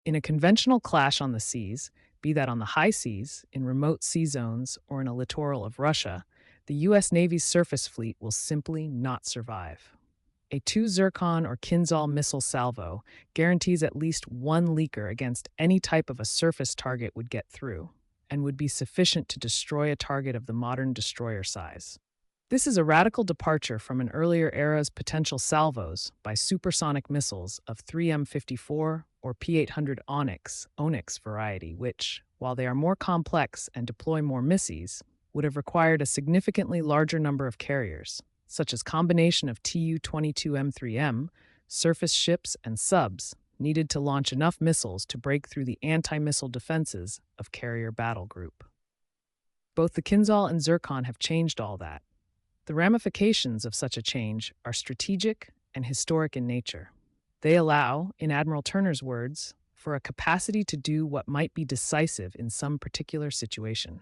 In a conventional clash on the seas, be that on the high seas, in remote sea zones, or in a littoral of Russia, the U.S. Navy's surface fleet will simply not survive. A 2 Zircon or Kinzhal missile salvo guarantees at least one leaker against any type of a surface target would get through, and would be sufficient to destroy a target of the modern destroyer size. This is a radical departure from an earlier era's potential salvos by supersonic missiles of 3M54 or P-800 Onyx variety, which, while they are more complex and deploy more missiles, would have required a significantly larger number of carriers, such as combination of Tu-22M3M, surface ships, and subs, needed to launch enough missiles to break through the anti-missile defenses of carrier battle group. Both the Kinzhal and Zircon have changed all that. The ramifications of such a change are strategic and historic in nature. They allow, in Admiral Turner's words, for a capacity to do what might be decisive in some particular situation.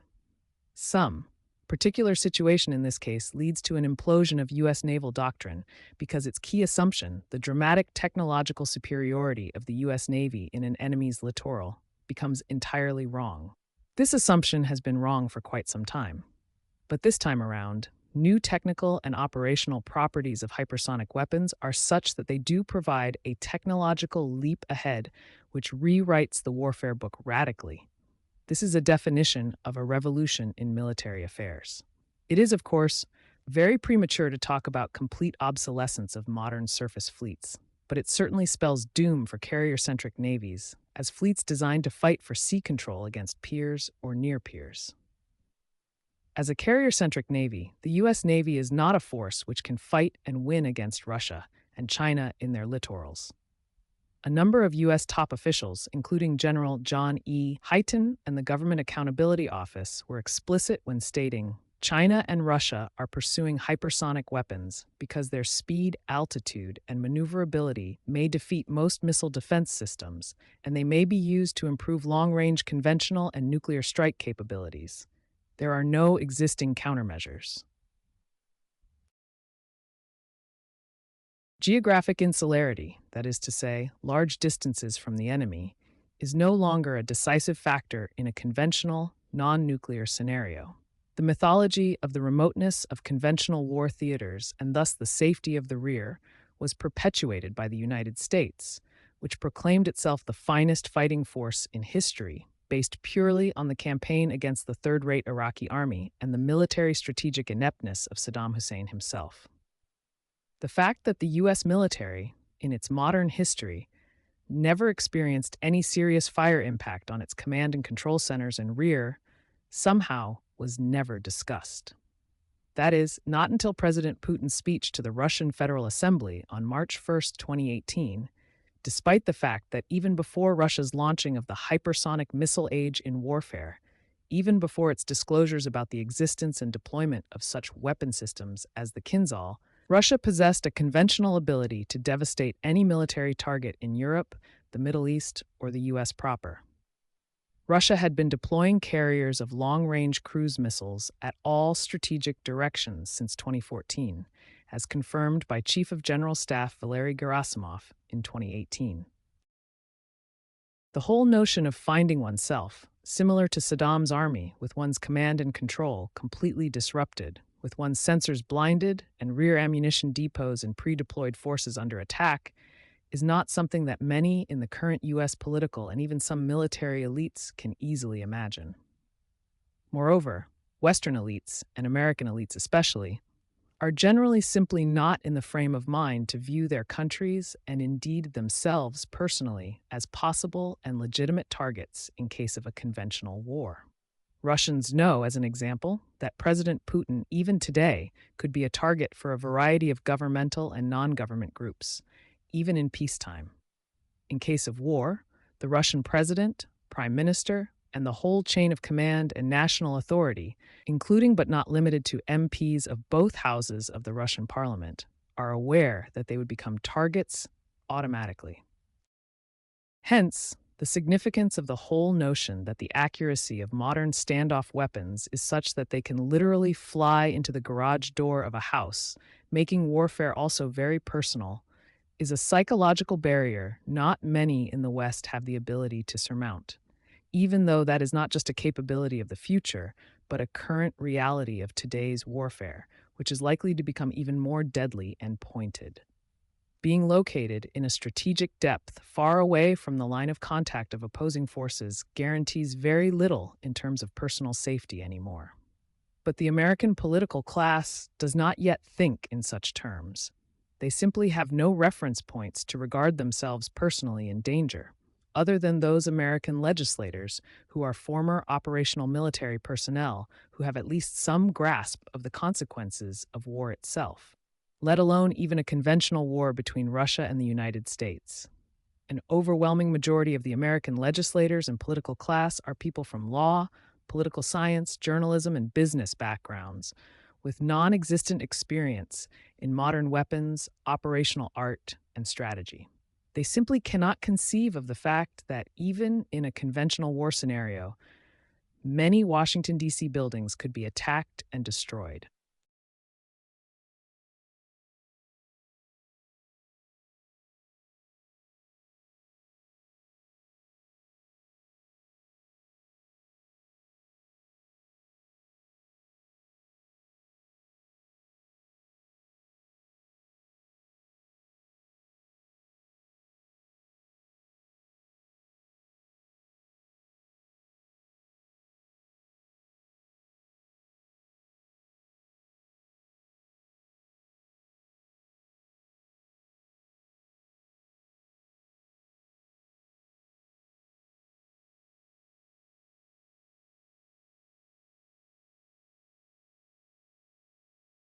Some particular situation in this case leads to an implosion of U.S. naval doctrine because its key assumption, the dramatic technological superiority of the U.S. Navy in an enemy's littoral, becomes entirely wrong. This assumption has been wrong for quite some time. But this time around, new technical and operational properties of hypersonic weapons are such that they do provide a technological leap ahead which rewrites the warfare book radically. This is a definition of a revolution in military affairs. It is, of course, very premature to talk about complete obsolescence of modern surface fleets, but it certainly spells doom for carrier-centric navies as fleets designed to fight for sea control against peers or near peers. As a carrier-centric navy, the U.S. Navy is not a force which can fight and win against Russia and China in their littorals. A number of U.S. top officials, including General John E. Hyten and the Government Accountability Office, were explicit when stating, China and Russia are pursuing hypersonic weapons because their speed, altitude, and maneuverability may defeat most missile defense systems, and they may be used to improve long-range conventional and nuclear strike capabilities. There are no existing countermeasures. Geographic insularity, that is to say, large distances from the enemy, is no longer a decisive factor in a conventional, non-nuclear scenario. The mythology of the remoteness of conventional war theaters and thus the safety of the rear was perpetuated by the United States, which proclaimed itself the finest fighting force in history, based purely on the campaign against the third-rate Iraqi army and the military strategic ineptness of Saddam Hussein himself. The fact that the U.S. military, in its modern history, never experienced any serious fire impact on its command and control centers and rear somehow was never discussed. That is, not until President Putin's speech to the Russian Federal Assembly on March 1, 2018, despite the fact that even before Russia's launching of the hypersonic missile age in warfare, even before its disclosures about the existence and deployment of such weapon systems as the Kinzhal, Russia possessed a conventional ability to devastate any military target in Europe, the Middle East, or the U.S. proper. Russia had been deploying carriers of long-range cruise missiles at all strategic directions since 2014, as confirmed by Chief of General Staff Valery Gerasimov in 2018. The whole notion of finding oneself, similar to Saddam's army, with one's command and control completely disrupted, with one's sensors blinded and rear ammunition depots and pre-deployed forces under attack, is not something that many in the current U.S. political and even some military elites can easily imagine. Moreover, Western elites, and American elites especially, are generally simply not in the frame of mind to view their countries and indeed themselves personally as possible and legitimate targets in case of a conventional war. Russians know, as an example, that President Putin, even today, could be a target for a variety of governmental and non-government groups, even in peacetime. In case of war, the Russian president, prime minister, and the whole chain of command and national authority, including but not limited to MPs of both houses of the Russian parliament, are aware that they would become targets automatically. Hence, the significance of the whole notion that the accuracy of modern standoff weapons is such that they can literally fly into the garage door of a house, making warfare also very personal, is a psychological barrier not many in the West have the ability to surmount, even though that is not just a capability of the future, but a current reality of today's warfare, which is likely to become even more deadly and pointed. Being located in a strategic depth far away from the line of contact of opposing forces guarantees very little in terms of personal safety anymore. But the American political class does not yet think in such terms. They simply have no reference points to regard themselves personally in danger, other than those American legislators who are former operational military personnel who have at least some grasp of the consequences of war itself, let alone even a conventional war between Russia and the United States. An overwhelming majority of the American legislators and political class are people from law, political science, journalism, and business backgrounds, with non existent experience in modern weapons, operational art, and strategy. They simply cannot conceive of the fact that even in a conventional war scenario, many Washington, D.C. buildings could be attacked and destroyed.